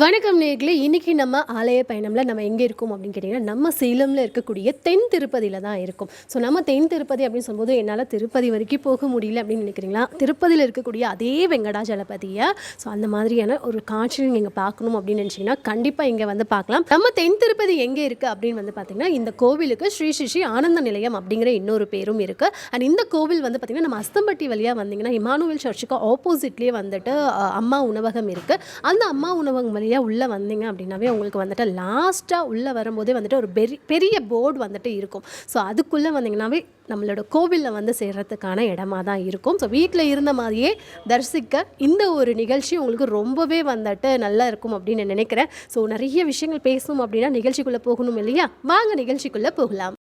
வணக்கம் நேயர்களே. இன்னைக்கு நம்ம ஆலய பயணம்ல நம்ம எங்கே இருக்கோம் அப்படின்னு கேட்டிங்கன்னா, நம்ம சேலம்ல இருக்கக்கூடிய தென் திருப்பதியில தான் இருக்கோம். ஸோ நம்ம தென் திருப்பதி அப்படின்னு சொல்லும்போது, என்னால் திருப்பதி வரைக்கும் போக முடியல அப்படின்னு நினைக்கிறீங்களா? திருப்பதியில இருக்கக்கூடிய அதே வெங்கடாஜலபதியை அந்த மாதிரியான ஒரு காட்சி நீங்கள் பார்க்கணும் அப்படின்னு நினச்சிங்கன்னா, கண்டிப்பாக இங்கே வந்து பார்க்கலாம். நம்ம தென் திருப்பதி எங்கே இருக்குது அப்படின்னு வந்து பார்த்தீங்கன்னா, இந்த கோவிலுக்கு ஸ்ரீ ஸ்ரீ ஸ்ரீ ஆனந்த நிலையம் அப்படிங்கிற இன்னொரு பேரும் இருக்குது. அண்ட் இந்த கோவில் வந்து பார்த்திங்கன்னா, நம்ம அஸ்தம்பட்டி வழியாக வந்தீங்கன்னா, இமானுவேல் சர்ச்சுக்கு ஆப்போசிட்லேயே வந்துட்டு அம்மா உணவகம் இருக்குது. அந்த அம்மா உணவகம் வழியாக உள்ளே வந்தீங்க அப்படின்னாவே உங்களுக்கு வந்துட்டு லாஸ்ட்டாக உள்ளே வரும்போதே வந்துட்டு ஒரு பெரிய போர்டு வந்துட்டு இருக்கும். ஸோ அதுக்குள்ளே வந்தீங்கன்னாவே நம்மளோட கோவிலில் வந்து சேர்கிறதுக்கான இடமா தான் இருக்கும். ஸோ வீட்டில் இருந்த மாதிரியே தரிசிக்க இந்த ஒரு நிகழ்ச்சி உங்களுக்கு ரொம்பவே வந்துட்டு நல்லா இருக்கும் அப்படின்னு நினைக்கிறேன். ஸோ நிறைய விஷயங்கள் பேசணும் அப்படின்னா நிகழ்ச்சிக்குள்ளே போகணும் இல்லையா? வாங்க நிகழ்ச்சிக்குள்ளே போகலாம்.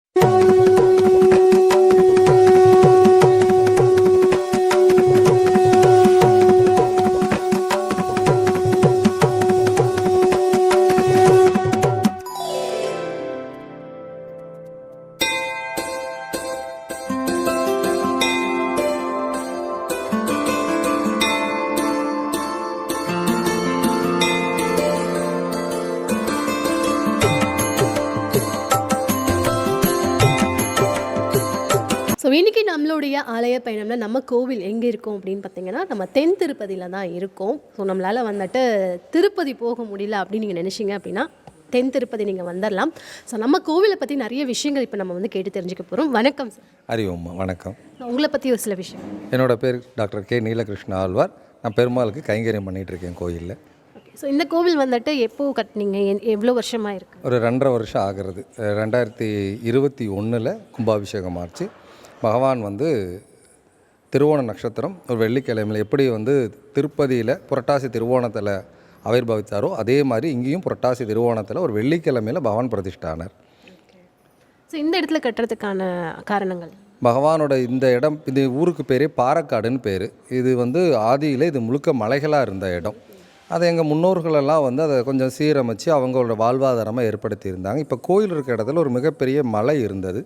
ஸோ இன்றைக்கி நம்மளுடைய ஆலய பயணம்ல நம்ம கோவில் எங்கே இருக்கோம் அப்படின்னு பார்த்தீங்கன்னா, நம்ம தென் திருப்பதியில் தான் இருக்கோம். ஸோ நம்மளால் வந்துட்டு திருப்பதி போக முடியல அப்படின்னு நீங்கள் நினச்சிங்க அப்படின்னா, தென் திருப்பதி நீங்கள் வந்துடலாம். ஸோ நம்ம கோவிலை பற்றி நிறைய விஷயங்கள் இப்போ நம்ம வந்து கேட்டு தெரிஞ்சுக்க போகிறோம். வணக்கம் சார். அறிவோம்மா, வணக்கம். உங்களை பற்றி ஒரு சில விஷயம். என்னோட பேர் டாக்டர் கே நீலகிருஷ்ண ஆழ்வார். நான் பெருமாளுக்கு கைங்கரியம் பண்ணிகிட்ருக்கேன் கோயிலில். ஸோ இந்த கோவில் வந்துட்டு எப்போ கட்டினீங்க? எவ்வளோ வருஷமாக இருக்குது? ஒரு 2.5 வருஷம் ஆகிறது. 2021 கும்பாபிஷேகம் ஆச்சு. பகவான் வந்து திருவோண நட்சத்திரம் ஒரு வெள்ளிக்கிழமையில் எப்படி வந்து திருப்பதியில் புரட்டாசி திருவோணத்தில் ஆவிர்பவித்தாரோ அதே மாதிரி இங்கேயும் புரட்டாசி திருவோணத்தில் ஒரு வெள்ளிக்கிழமையில் பகவான் பிரதிஷ்டானார். ஸோ இந்த இடத்துல கட்டுறதுக்கான காரணங்கள்? பகவானோட இந்த இடம், இது ஊருக்கு பேரே பாறக்காடுன்னு பேர். இது வந்து ஆதியில் இது முழுக்க மலைகளாக இருந்த இடம். அதை எங்கள் முன்னோர்களெல்லாம் வந்து அதை கொஞ்சம் சீரமைச்சு அவங்களோட வாழ்வாதாரமாக ஏற்படுத்தியிருந்தாங்க. இப்போ கோயில் இருக்க இடத்துல ஒரு மிகப்பெரிய மலை இருந்தது.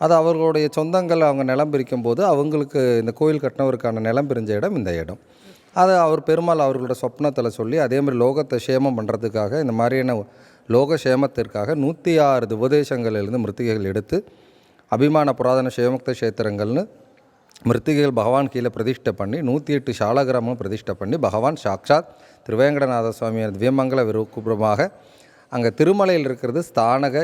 அது அவர்களுடைய சொந்தங்கள் அவங்க நிலம் பிரிக்கும் போது அவங்களுக்கு இந்த கோயில் கட்டினவருக்கான நிலம் பிரிஞ்ச இடம் இந்த இடம். அதை அவர் பெருமாள் அவர்களோட சொப்னத்தில் சொல்லி அதே மாதிரி லோகத்தை சேமம் பண்ணுறதுக்காக இந்த மாதிரியான லோக சேமத்திற்காக 106 உபதேசங்களிலிருந்து மிருத்திகைகள் எடுத்து அபிமான புராதன சேமக்த கஷேத்திரங்கள்னு மிருத்திகைகள் பகவான் கீழே பிரதிஷ்டை பண்ணி 108 சாலகிராமம் பிரதிஷ்டை பண்ணி பகவான் சாக்ஷாத் திருவேங்கடநாத சுவாமியின் திவ்யமங்கல விருக்குபுறமாக அங்கே திருமலையில் இருக்கிறது ஸ்தானக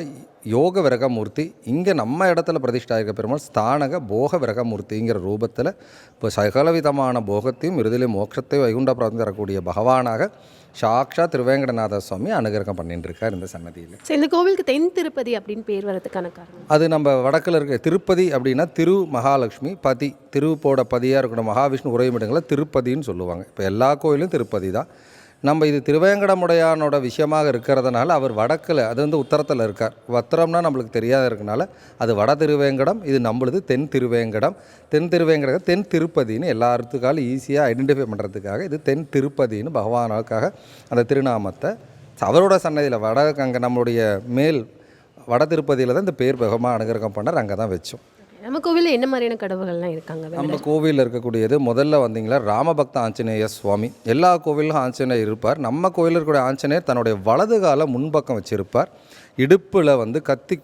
யோக விரகமூர்த்தி. இங்கே நம்ம இடத்துல பிரதிஷ்டா இருக்க பெருமாள் ஸ்தானக போக விரகமூர்த்திங்கிற ரூபத்தில் இப்போ சகலவிதமான போகத்தையும் இறுதியிலே மோட்சத்தையும் வைகுண்ட பிராப்தி தரக்கூடிய பகவானாக சாக்ஷாத் திருவேங்கடநாத சுவாமி அனுகிரகம் பண்ணிட்டு இருக்கார் இந்த சன்னதியில். ஸோ இந்த கோவிலுக்கு தென் திருப்பதி அப்படின்னு பேர் வரதுக்கான காரணம்? அது நம்ம வடக்கில் இருக்க திருப்பதி அப்படின்னா திரு மகாலட்சுமி பதி, திருப்போட பதியாக இருக்கணும் மகாவிஷ்ணு உறைவிடங்களை திருப்பதின்னு சொல்லுவாங்க. இப்போ எல்லா கோயிலும் திருப்பதி தான். நம்ம இது திருவேங்கடமுடையானோட விஷயமாக இருக்கிறதுனால அவர் வடக்கில், அது வந்து உத்தரத்தில் இருக்கார். உத்தரம்னா நம்மளுக்கு தெரியாத இருக்கனால அது வட திருவேங்கடம், இது நம்மளுது தென் திருவேங்கடம். தென் திருவேங்கடம் தென் திருப்பதின்னு எல்லாத்துக்காலும் ஈஸியாக ஐடென்டிஃபை பண்ணுறதுக்காக இது தென் திருப்பதின்னு பகவானுக்காக அந்த திருநாமத்தை அவரோட சன்னதியில் அங்கே நம்மளுடைய மேல் வட திருப்பதியில் தான் இந்த பேர் பகவான் அனுகிரகம் பண்ணார். அங்கே தான் வச்சோம். நம்ம கோவிலில் என்ன மாதிரியான கடவுள்கள்லாம் இருக்காங்க? நம்ம கோவிலில் இருக்கக்கூடியது முதல்ல வந்தீங்களா ராமபக்த ஆஞ்சநேய சுவாமி. எல்லா கோவிலும் ஆஞ்சநேயர் இருப்பார். நம்ம கோவிலில் இருக்கக்கூடிய ஆஞ்சநேயர் தன்னுடைய வலது கால முன்பக்கம் வச்சுருப்பார். இடுப்பில் வந்து கத்தி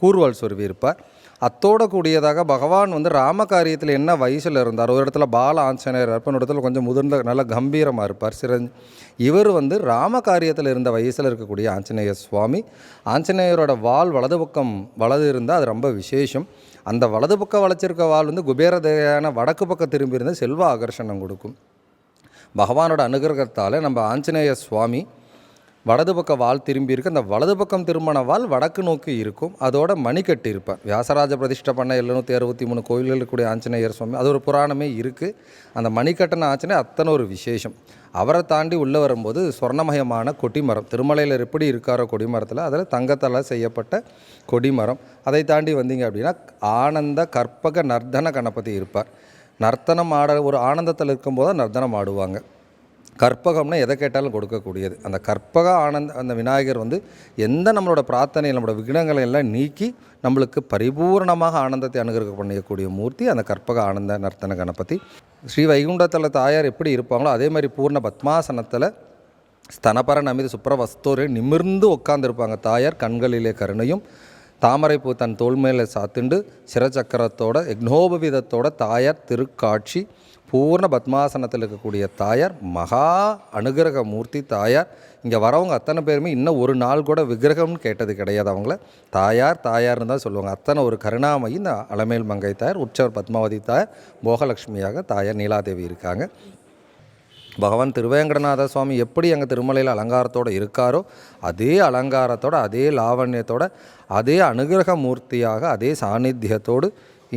கூர்வால் சொருவி இருப்பார். அத்தோட கூடியதாக பகவான் வந்து ராம காரியத்தில் என்ன வயசில் இருந்தார், ஒரு இடத்துல பால ஆஞ்சநேயர் இருப்பார், ஒரு இடத்துல கொஞ்சம் முதிர்ந்த நல்ல கம்பீரமாக இருப்பார் இவர் வந்து ராம காரியத்தில் இருந்த வயசில் இருக்கக்கூடிய ஆஞ்சநேய சுவாமி. ஆஞ்சநேயரோட வால் வலது பக்கம் வலது இருந்தால் அது ரொம்ப விசேஷம். அந்த வலது பக்கம் வளைச்சிருக்க வால் வந்து குபேரதையான வடக்கு பக்கம் திரும்பி இருந்து செல்வ ஆகர்ஷணம் கொடுக்கும். பகவானோட அனுகிரகத்தால் நம்ம ஆஞ்சநேய சுவாமி வலது பக்கம் வால் திரும்பி இருக்கு. அந்த வலது பக்கம் திருமண வால் வடக்கு நோக்கி இருக்கும். அதோட மணிக்கட்டி இருப்பார். வியாசராஜ பிரதிஷ்டை பண்ண 763 கோயில்கள் இருக்கக்கூடிய ஆஞ்சநேயர் சுவாமி, அது ஒரு புராணமே இருக்குது. அந்த மணிக்கட்டன ஆஞ்சநேயர் அத்தனை ஒரு விசேஷம். அவரை தாண்டி உள்ளே வரும்போது சொர்ணமயமான கொடிமரம், திருமலையில் எப்படி இருக்காரோ கொடிமரத்தில் அதில் தங்கத்தால் செய்யப்பட்ட கொடிமரம். அதை தாண்டி வந்தீங்க அப்படின்னா ஆனந்த கற்பக நர்த்தன கணபதி இருப்பார். நர்த்தனம் ஆட ஒரு ஆனந்தத்தில் இருக்கும்போது நர்த்தனம் ஆடுவாங்க. கற்பகம்னா எதை கேட்டாலும் கொடுக்கக்கூடியது. அந்த கற்பக அந்த விநாயகர் வந்து எந்த நம்மளோட பிரார்த்தனை நம்மளோட விக்னங்களை எல்லாம் நீக்கி நம்மளுக்கு பரிபூர்ணமாக ஆனந்தத்தை அனுகிரகம் பண்ணக்கூடிய மூர்த்தி அந்த கற்பக ஆனந்த நர்த்தன கணபதி. ஸ்ரீ வைகுண்டத்தில் தாயார் எப்படி இருப்பாங்களோ அதே மாதிரி பூர்ண பத்மாசனத்தில் ஸ்தனபர நமித சுப்ரவஸ்தோரே நிமிர்ந்து உட்காந்துருப்பாங்க தாயார். கண்களிலே கருணையும், தாமரைப்பூ தன் தோள் மேலே சாத்துண்டு சிரச்சக்கரத்தோட யக்னோபவிதத்தோட தாயார் திருக்காட்சி. பூர்ண பத்மாசனத்தில் இருக்கக்கூடிய தாயார், மகா அனுகிரக மூர்த்தி தாயார். இங்கே வரவங்க அத்தனை பேருமே இன்னும் ஒரு நாள் கூட விக்கிரகம்னு கேட்டது கிடையாது. அவங்கள தாயார் தாயார்னு தான் சொல்லுவாங்க. அத்தனை ஒரு கருணாமயி இந்த அலமேல் மங்கை தாயார். உற்சவர் பத்மாவதி தாயார், போகலட்சுமியாக தாயார் நீலாதேவி இருக்காங்க. பகவான் திருவேங்கடநாத சுவாமி எப்படி அங்கே திருமலையில் அலங்காரத்தோடு இருக்காரோ அதே அலங்காரத்தோட, அதே லாவண்யத்தோட, அதே அனுகிரக மூர்த்தியாக, அதே சாநித்தியத்தோடு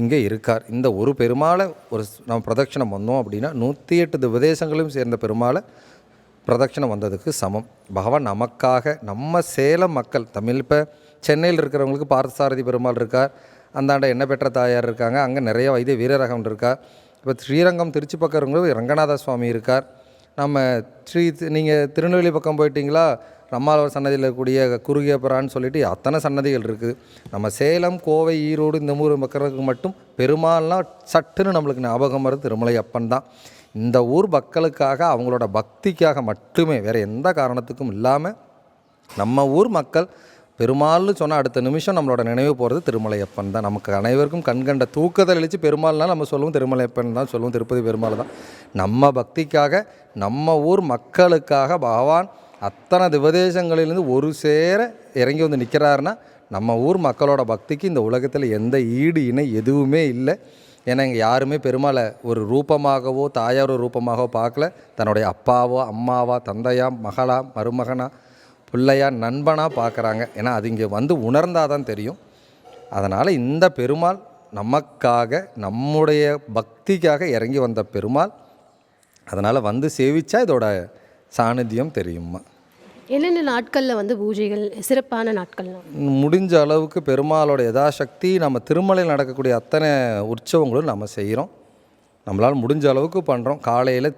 இங்கே இருக்கார். இந்த ஒரு பெருமாளை நம்ம பிரதட்சணம் வந்தோம் அப்படின்னா 108 திவதேசங்களையும் சேர்ந்த பெருமாளை பிரதட்சணம் வந்ததுக்கு சமம். பகவான் நமக்காக, நம்ம சேலம் மக்கள் தமிழ், இப்போ சென்னையில் இருக்கிறவங்களுக்கு பார்த்தசாரதி பெருமாள் இருக்கார், அந்தாண்ட எண்ணெய் பெற்ற தாயார் இருக்காங்க, அங்கே நிறைய வைத்திய வீரரகம் இருக்கார். இப்போ ஸ்ரீரங்கம் திருச்சி பக்கம் இருக்கிறவங்களுக்கு ரங்கநாத சுவாமி இருக்கார். நம்ம நீங்கள் திருநெல்வேலி பக்கம் போயிட்டீங்களா, நம்மாழ்வார் சன்னதியில் இருக்கக்கூடிய குறுகியப்பரான்னு சொல்லிட்டு அத்தனை சன்னதிகள் இருக்குது. நம்ம சேலம், கோவை, ஈரோடு இந்த ஊர் மக்களுக்கு மட்டும் பெருமாள்னால் சட்டுன்னு நம்மளுக்கு ஞாபகம் வருது திருமலை அப்பன் தான். இந்த ஊர் மக்களுக்காக, அவங்களோட பக்திக்காக மட்டுமே, வேறு எந்த காரணத்துக்கும் இல்லாமல் நம்ம ஊர் மக்கள் பெருமாள்னு சொன்னால் அடுத்த நிமிஷம் நம்மளோட நினைவு போகிறது திருமலையப்பன் தான். நமக்கு அனைவருக்கும் கண்கண்ட தூக்கத்தை அழித்து பெருமாள்னால் நம்ம சொல்லுவோம் திருமலையப்பன் தான் சொல்லுவோம், திருப்பதி பெருமாள் தான். நம்ம பக்திக்காக, நம்ம ஊர் மக்களுக்காக பகவான் அத்தனை திவதேசங்களிலிருந்து ஒரு சேர இறங்கி வந்து நிற்கிறாருன்னா நம்ம ஊர் மக்களோட பக்திக்கு இந்த உலகத்தில் எந்த ஈடு இணை எதுவுமே இல்லை. ஏன்னா இங்கே யாருமே பெருமாளை ஒரு ரூபமாகவோ தாயாரோ ரூபமாகவோ பார்க்கல. தன்னுடைய அப்பாவோ அம்மாவா தந்தையா மகளா மருமகனா பிள்ளையா நண்பனாக பார்க்குறாங்க. ஏன்னா அது இங்கே வந்து உணர்ந்தால் தான் தெரியும். அதனால் இந்த பெருமாள் நமக்காக, நம்முடைய பக்திக்காக இறங்கி வந்த பெருமாள். அதனால் வந்து சேவிச்சா இதோட சாநித்தியம் தெரியுமா. என்னென்ன நாட்களில் வந்து பூஜைகள் சிறப்பான நாட்கள்லாம்? முடிஞ்ச அளவுக்கு பெருமாளோட யதாசக்தி நம்ம திருமலையில் நடக்கக்கூடிய அத்தனை உற்சவங்களும் நம்ம செய்கிறோம். நம்மளால் முடிஞ்ச அளவுக்கு பண்ணுறோம். காலையில்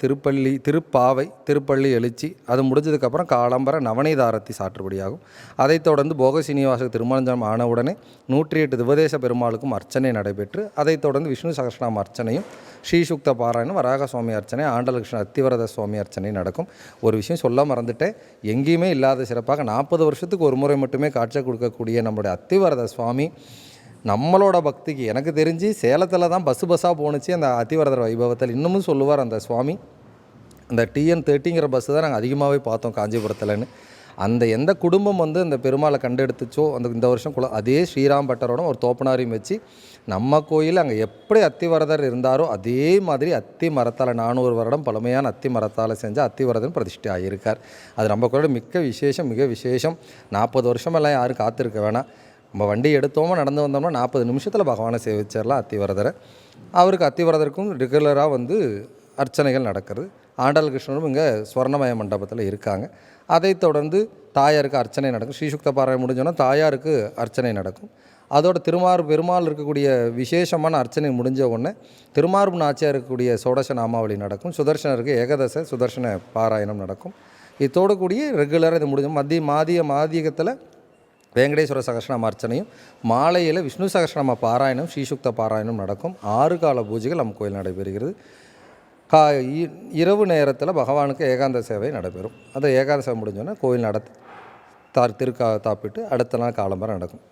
திருப்பாவை, திருப்பள்ளி எழுச்சி, அது முடிஞ்சதுக்கப்புறம் காலம்பர நவநீத ஆரத்தி சாற்றுபடியாகும். அதைத் தொடர்ந்து போக சீனிவாச திருமணம் ஆனவுடனே 108 திவதேச பெருமாளுக்கும் அர்ச்சனை நடைபெற்று, அதைத் தொடர்ந்து விஷ்ணு சகஸ்ரநாம அர்ச்சனையும், ஸ்ரீசுக்த பாராயணம், வராக சுவாமி அர்ச்சனை, ஆண்டலகிருஷ்ண அத்திவரத சுவாமி அர்ச்சனை நடக்கும். ஒரு விஷயம் சொல்ல மறந்துட்டேன், எங்கேயுமே இல்லாத சிறப்பாக 40 வருஷத்துக்கு ஒரு முறை மட்டுமே காட்சி கொடுக்கக்கூடிய நம்மளுடைய அத்திவரத சுவாமி நம்மளோட பக்திக்கு, எனக்கு தெரிஞ்சு சேலத்தில் தான் பஸ்ஸாக போணுச்சு அந்த அத்திவரதர் வைபவத்தில். இன்னமும் சொல்லுவார் அந்த சுவாமி, அந்த TN30ங்கிற பஸ்ஸு தான் நாங்கள் அதிகமாகவே பார்த்தோம் காஞ்சிபுரத்தில்னு. அந்த எந்த குடும்பம் வந்து அந்த பெருமாளை கண்டெடுத்துச்சோ இந்த வருஷம் அதே ஸ்ரீராம் பட்டரோட ஒரு தோப்பனாரையும் வச்சு நம்ம கோயில் அங்கே எப்படி அத்திவரதர் இருந்தாரோ அதே மாதிரி அத்தி மரத்தால் 400 வருடம் பழமையான அத்தி மரத்தால் செஞ்ச அத்திவரதன் பிரதிஷ்டை ஆகியிருக்கார். அது நம்ம கூட மிக விசேஷம். 40 வருஷமெல்லாம் யாரும் காத்திருக்க வேணாம். நம்ம வண்டி எடுத்தோமோ நடந்து வந்தோம்னா 40 நிமிஷத்தில் பகவானை சேவிச்சிடலாம் அத்திவரதரை. அவருக்கு அத்திவரதருக்கும் ரெகுலராக வந்து அர்ச்சனைகள் நடக்கிறது. ஆண்டாள் கிருஷ்ணனும் இங்கே ஸ்வர்ணமய மண்டபத்தில் இருக்காங்க. அதைத் தொடர்ந்து தாயாருக்கு அர்ச்சனை நடக்கும். ஸ்ரீசுக்த பாராயணம் முடிஞ்சோன்னா தாயாருக்கு அர்ச்சனை நடக்கும். அதோட பெருமாள் இருக்கக்கூடிய விசேஷமான அர்ச்சனை முடிஞ்ச உடனே திருமார்பு நாச்சியார் இருக்கக்கூடிய சோடச நாமாவளி நடக்கும். சுதர்சனருக்கு ஏகதச சுதர்சன பாராயணம் நடக்கும். இதோடு கூடிய ரெகுலராக இது முடிஞ்ச மாதியகத்தில் வேங்கடேஸ்வர சகஸ்ரநாம அர்ச்சனையும், மாலையில் விஷ்ணு சகஸ்ரநாம பாராயணம், ஸ்ரீசுக்த பாராயணம் நடக்கும். 6 கால பூஜைகள் நம்ம கோயில் நடைபெறுகிறது. இரவு நேரத்தில் பகவானுக்கு ஏகாந்த சேவை நடைபெறும். அது ஏகாந்த சேவை முடிஞ்சோன்னா கோயில் தாப்பிட்டு அடுத்த நாள் காலம்பரம் நடக்கும்.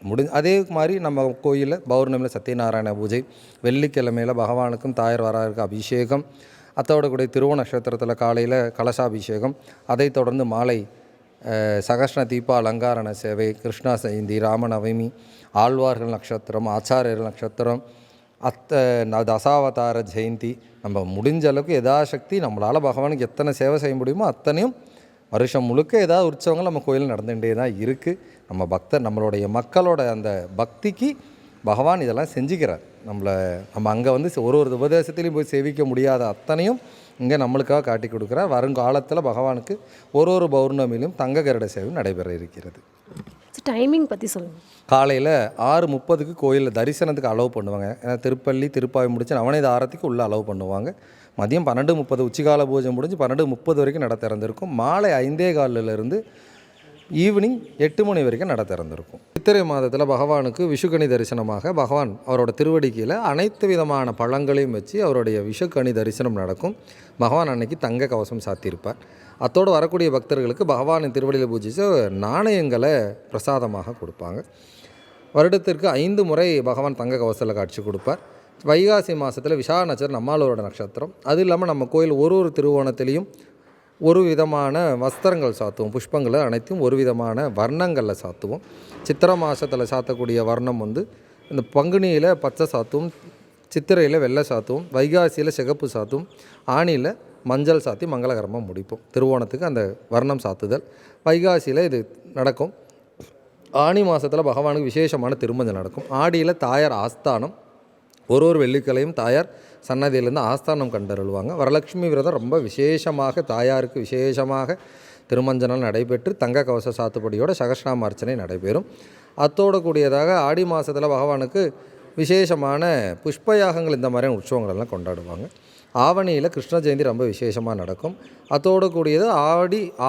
அதே மாதிரி நம்ம கோயிலில் பௌர்ணமியில் சத்யநாராயண பூஜை, வெள்ளிக்கிழமையில் பகவானுக்கும் தாயார் வராருக்கு அபிஷேகம், அத்தோட கூட திருவோண நட்சத்திரத்தில் காலையில் கலசாபிஷேகம், அதைத் தொடர்ந்து மாலை சகஸ்ர தீப அலங்காரண சேவை, கிருஷ்ணா ஜெயந்தி, ராமநவமி, ஆழ்வார்கள் நட்சத்திரம், ஆச்சாரியர்கள் நட்சத்திரம், தசாவதார ஜெயந்தி. நம்ம முடிஞ்ச அளவுக்கு யதாசக்தி நம்மளால் பகவானுக்கு எத்தனை சேவை செய்ய முடியுமோ அத்தனையும் வருஷம் முழுக்க ஏதாவது உற்சவங்கள் நம்ம கோயிலில் நடந்துகிட்டே தான் இருக்குது. நம்மளுடைய மக்களோட அந்த பக்திக்கு பகவான் இதெல்லாம் செஞ்சுக்கிறார். நம்ம அங்கே வந்து ஒரு உபதேசத்துலேயும் போய் சேவிக்க முடியாத அத்தனையும் இங்கே நம்மளுக்காக காட்டி கொடுக்குறார். வருங்காலத்தில் பகவானுக்கு ஒரு பௌர்ணமியிலும் தங்க கருட சேவை நடைபெற இருக்கிறது. டைமிங் பற்றி சொல்லுங்கள். காலையில் 6:30க்கு கோயிலில் தரிசனத்துக்கு அலோவ் பண்ணுவாங்க. ஏன்னா திருப்பாவை முடித்து நவநீத ஆரத்திக்கு உள்ளே அலோவ் பண்ணுவாங்க. மதியம் 12:30 உச்சிகால பூஜை முடிஞ்சு 12:30 வரைக்கும் நட திறந்திருக்கும். மாலை 5:15 ஈவினிங் 8 மணி வரைக்கும் நட திறந்திருக்கும். சித்திரை மாதத்தில் பகவானுக்கு விஷுக்கனி தரிசனமாக பகவான் அவரோட திருவடிக்கையில் அனைத்து விதமான பழங்களையும் வச்சு அவருடைய விஷுக்கனி தரிசனம் நடக்கும். பகவான் அன்னைக்கு தங்க கவசம் சாத்தியிருப்பார். அத்தோடு வரக்கூடிய பக்தர்களுக்கு பகவானின் திருவடியில் பூஜித்து நாணயங்களை பிரசாதமாக கொடுப்பாங்க. வருடத்திற்கு 5 முறை பகவான் தங்க கவசத்தில் காட்சி கொடுப்பார். வைகாசி மாதத்தில் விசாக நட்சத்திரம் நம்மாளோட நட்சத்திரம். அது இல்லாமல் நம்ம கோயில் ஒரு திருவோணத்திலையும் ஒரு விதமான வஸ்திரங்கள் சாத்துவோம். புஷ்பங்களை அனைத்தும் ஒரு விதமான வர்ணங்களில் சாத்துவோம். சித்திரை மாதத்தில் சாத்தக்கூடிய வர்ணம் வந்து இந்த பங்குனியில் பச்சை சாத்துவோம், சித்திரையில் வெள்ளை சாத்துவோம், வைகாசியில் சிகப்பு சாத்துவோம், ஆணியில் மஞ்சள் சாத்தி மங்களகரமாக முடிப்போம். திருவோணத்துக்கு அந்த வர்ணம் சாத்துதல். வைகாசியில் இது நடக்கும். ஆனி மாதத்தில் பகவானுக்கு விசேஷமான திருமஞ்சம் நடக்கும். ஆடியில் தாயார் ஆஸ்தானம், ஒரு வெள்ளிக்கிழமையும் தாயார் சன்னதியிலேருந்து ஆஸ்தானம் கண்டருள்வாங்க. வரலட்சுமி விரதம் ரொம்ப விசேஷமாக தாயாருக்கு விசேஷமாக திருமஞ்சனம் நடைபெற்று தங்க கவச சாத்துப்படியோட சகஸ்ரநாம அர்ச்சனை நடைபெறும். அத்தோடு கூடியதாக ஆடி மாதத்தில் பகவானுக்கு விசேஷமான புஷ்பயாகங்கள் இந்த மாதிரியான உற்சவங்களெல்லாம் கொண்டாடுவாங்க. ஆவணியில் கிருஷ்ண ஜெயந்தி ரொம்ப விசேஷமாக நடக்கும். அத்தோடு கூடியது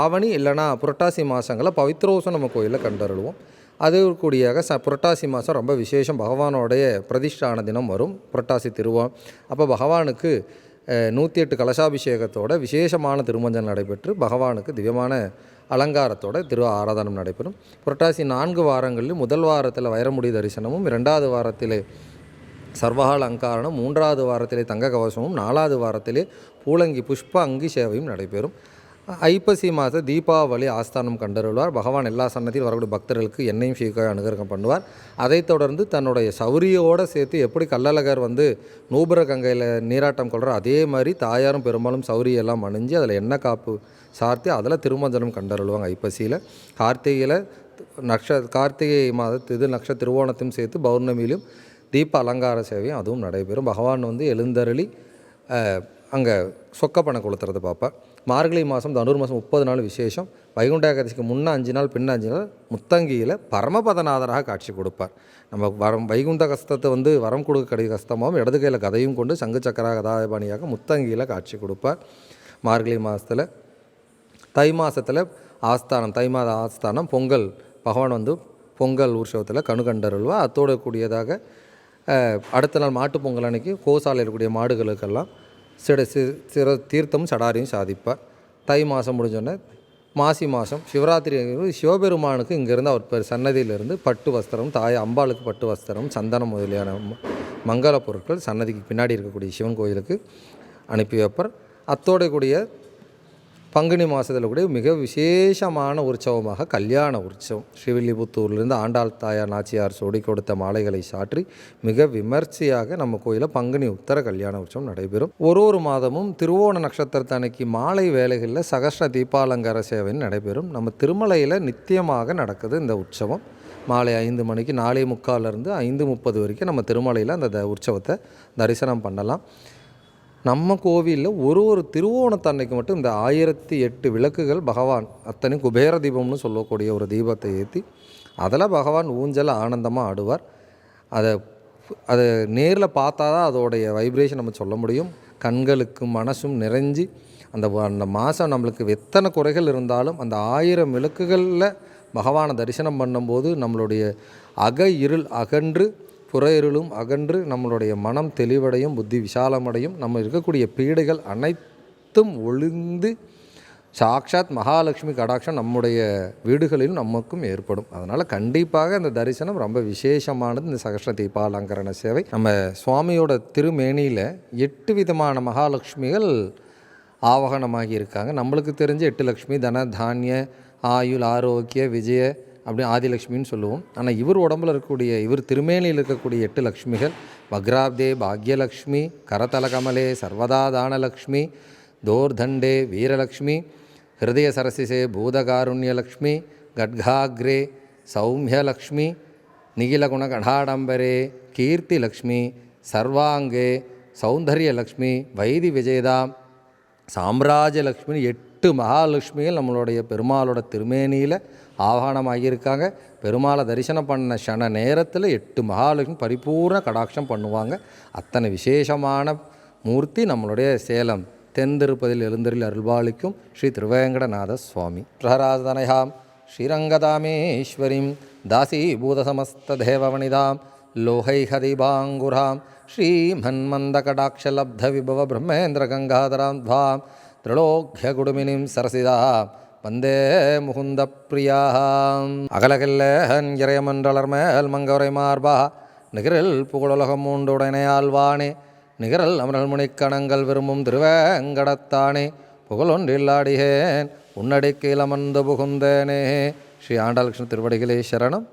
ஆவணி இல்லைனா புரட்டாசி மாதங்களில் பவித்ரோசம் நம்ம கோயிலில் கண்டருள்வோம். அது கூடியாக புரட்டாசி மாதம் ரொம்ப விசேஷம். பகவானோடைய பிரதிஷ்டான தினம் வரும் புரட்டாசி திருவோணம். அப்போ பகவானுக்கு 108 கலசாபிஷேகத்தோட விசேஷமான திருமஞ்சம் நடைபெற்று பகவானுக்கு திவ்யமான அலங்காரத்தோட திரு ஆராதனம் நடைபெறும். புரட்டாசி 4 வாரங்களில் முதல் வாரத்தில் வைரமுடி தரிசனமும், 2வது வாரத்தில் சர்வகால அலங்காரணம், 3வது வாரத்திலே தங்க கவசமும், 4வது வாரத்திலே பூலங்கி புஷ்ப அங்கி சேவையும் நடைபெறும். ஐப்பசி மாத தீபாவளி ஆஸ்தானம் கண்டருள்வார். பகவான் எல்லா சன்னதியில் வரக்கூடிய பக்தர்களுக்கு எண்ணெயும் சீக்காய் அனுகிரகம் பண்ணுவார். அதைத் தொடர்ந்து தன்னுடைய சௌரியோடு சேர்த்து எப்படி கள்ளழகர் வந்து நூபுர கங்கையில் நீராட்டம் கொள்கிறார், அதே மாதிரி தாயாரும் பெரும்பாலும் சௌரியெல்லாம் அணிஞ்சு அதில் எண்ணெய் காப்பு சார்த்தி அதில் திருமஞ்சனம் கண்டருள்வாங்க. ஐப்பசியில் கார்த்திகையில் கார்த்திகை மாத இது திருவோணத்தையும் சேர்த்து பௌர்ணமியிலும் தீப அலங்கார சேவையும் அதுவும் நடைபெறும். பகவான் வந்து எழுந்தருளி அங்கே சொக்கப்பனை கொளுத்துறது பார்ப்பேன். மார்கழி மாதம் தனுர்மாதம் 30 நாள் விசேஷம். வைகுண்ட ஏகாதசிக்கு முன்னே 5 நாள் பின்ன 5 நாள் முத்தங்கியில் பரமபதநாதராக காட்சி கொடுப்பார். நம்ம வைகுண்ட கஸ்தத்தை வந்து வரம் கொடுக்க கடை கஸ்தமாகவும் இடது கையில் கதையும் கொண்டு சங்கு சக்கர கதாபாணியாக முத்தங்கியில் காட்சி கொடுப்பார். மார்கழி மாதத்தில் தை மாதத்தில் ஆஸ்தானம், தை மாத ஆஸ்தானம் பொங்கல், பகவான் வந்து பொங்கல் உற்சவத்தில் கணுகண்டருள்வா. அத்தோடு கூடியதாக அடுத்த நாள் மாட்டுப் பொங்கல் அன்னைக்கு கோசாலையில் இருக்கக்கூடிய மாடுகளுக்கெல்லாம் சிற தீர்த்தமும் சடாரியும் சாதிப்பார். தை மாதம் முடிஞ்சோடனே மாசி மாதம் சிவராத்திரி சிவபெருமானுக்கு இங்கேருந்து அவர் சன்னதியிலிருந்து பட்டு வஸ்திரம், அம்பாளுக்கு பட்டு வஸ்திரம், சந்தனம் முதலியான மங்கள பொருட்கள் சன்னதிக்கு பின்னாடி இருக்கக்கூடிய சிவன் கோயிலுக்கு அனுப்பி வைப்பார். அத்தோட கூடிய பங்குனி மாதத்தில் கூட மிக விசேஷமான உற்சவமாக கல்யாண உற்சவம். ஸ்ரீவில்லிபுத்தூர்லேருந்து ஆண்டாள் தாயார் நாச்சியார் சோடி கொடுத்த மாலைகளை சாற்றி மிக விமர்சையாக நம்ம கோயிலில் பங்குனி உத்தர கல்யாண உற்சவம் நடைபெறும். ஒரு மாதமும் திருவோண நட்சத்திரத்து அன்னைக்கு மாலை வேளைகளில் சகஸ்ர தீபாலங்கார சேவை நடைபெறும். நம்ம திருமலையில் நித்தியமாக நடக்குது இந்த உற்சவம். மாலை 5 மணிக்கு 4:45 5:30 வரைக்கும் நம்ம திருமலையில் அந்த உற்சவத்தை தரிசனம் பண்ணலாம். நம்ம கோவிலில் ஒரு திருவோணத்தன்னைக்கு மட்டும் இந்த 1008 விளக்குகள் பகவான் அத்தனை குபேர தீபம்னு சொல்லக்கூடிய ஒரு தீபத்தை ஏற்றி அதில் பகவான் ஊஞ்சல் ஆனந்தமாக ஆடுவார். அதை நேரில் பார்த்தா தான் அதோடைய வைப்ரேஷன் நம்ம சொல்ல முடியும். கண்களுக்கும் மனசும் நிறைஞ்சி அந்த மாதம் நம்மளுக்கு எத்தனை குறைகள் இருந்தாலும் அந்த 1000 விளக்குகளில் பகவானை தரிசனம் பண்ணும்போது நம்மளுடைய இருள் அகன்று புற இருளும் அகன்று நம்மளுடைய மனம் தெளிவடையும், புத்தி விசாலமடையும், நம்ம இருக்கக்கூடிய பீடைகள் அனைத்தும் ஒளிந்து சாக்ஷாத் மகாலட்சுமி கடாட்சம் நம்முடைய வீடுகளிலும் நமக்கும் ஏற்படும். அதனால் கண்டிப்பாக இந்த தரிசனம் ரொம்ப விசேஷமானது. இந்த சகஸ்ர தீபாலங்கரண சேவை நம்ம சுவாமியோட திருமேனியில் 8 விதமான மகாலட்சுமிகள் ஆவகனமாகி இருக்காங்க. நம்மளுக்கு தெரிஞ்ச 8 லக்ஷ்மி தன தானிய ஆயுள் ஆரோக்கிய விஜய அப்படி ஆதிலக்ஷ்மின்னு சொல்லுவோம். ஆனால் இவர் உடம்புல இருக்கக்கூடிய இவர் திருமேனியில் இருக்கக்கூடிய 8 லக்ஷ்மிகள் வக்ராப்தே பாக்யலக்ஷ்மி, கரதலகமலே சர்வதா தானலக்ஷ்மி, தோர்தண்டே வீரலக்ஷ்மி, ஹிருதய சரசிசே பூதகாருண்யலக்ஷ்மி, கட்காக்ரே சௌமியலக்ஷ்மி, நிகிலகுணகடாடம்பரே கீர்த்திலக்ஷ்மி, சர்வாங்கே சௌந்தர்யலக்ஷ்மி, வைதி விஜயதாம் சாம்ராஜ்யலக்ஷ்மி 8 மகாலட்சுமிகள் நம்மளுடைய பெருமாளோட திருமேனியில் ஆவாகனமாகியிருக்காங்க. பெருமாளை தரிசனம் பண்ண க்ஷண நேரத்தில் 8 மகாலட்சுமி பரிபூர்ண கடாட்சம் பண்ணுவாங்க. அத்தனை விசேஷமான மூர்த்தி நம்மளுடைய சேலம் தென் திருப்பதியில் எழுந்தருளி அருள்பாலிக்கும் ஸ்ரீ திருவேங்கடநாத சுவாமி. பிரகராதனயாம் ஸ்ரீரங்கதாமேஸ்வரிம் தாசீபூதசமஸ்ததேவவனிதாம் லோகைஹதீபாங்குராம் ஸ்ரீமன்மந்தகடாட்சலப்தவிபவ பிரம்மேந்திரகங்காதராம் துவாம் திரிலோக்யகுடுமினிம் சரசிதா வந்தே முகுந்த பிரியாம். அகலகில்லேன் இறையமன்றலர்மேல் மங்கவரை மார்பா நிகரில் புகழுலகம் மூண்டுடைனையாழ்வானே நிகரல் அமரல் முனிக்கணங்கள் விரும்பும் திருவேங்கடத்தானே புகழொன்றில்லாடியேன் உன்னடிக்கையில் அமர்ந்து புகுந்தேனே. ஸ்ரீ ஆண்டாள் கிருஷ்ண திருவடிகளே சரணம்.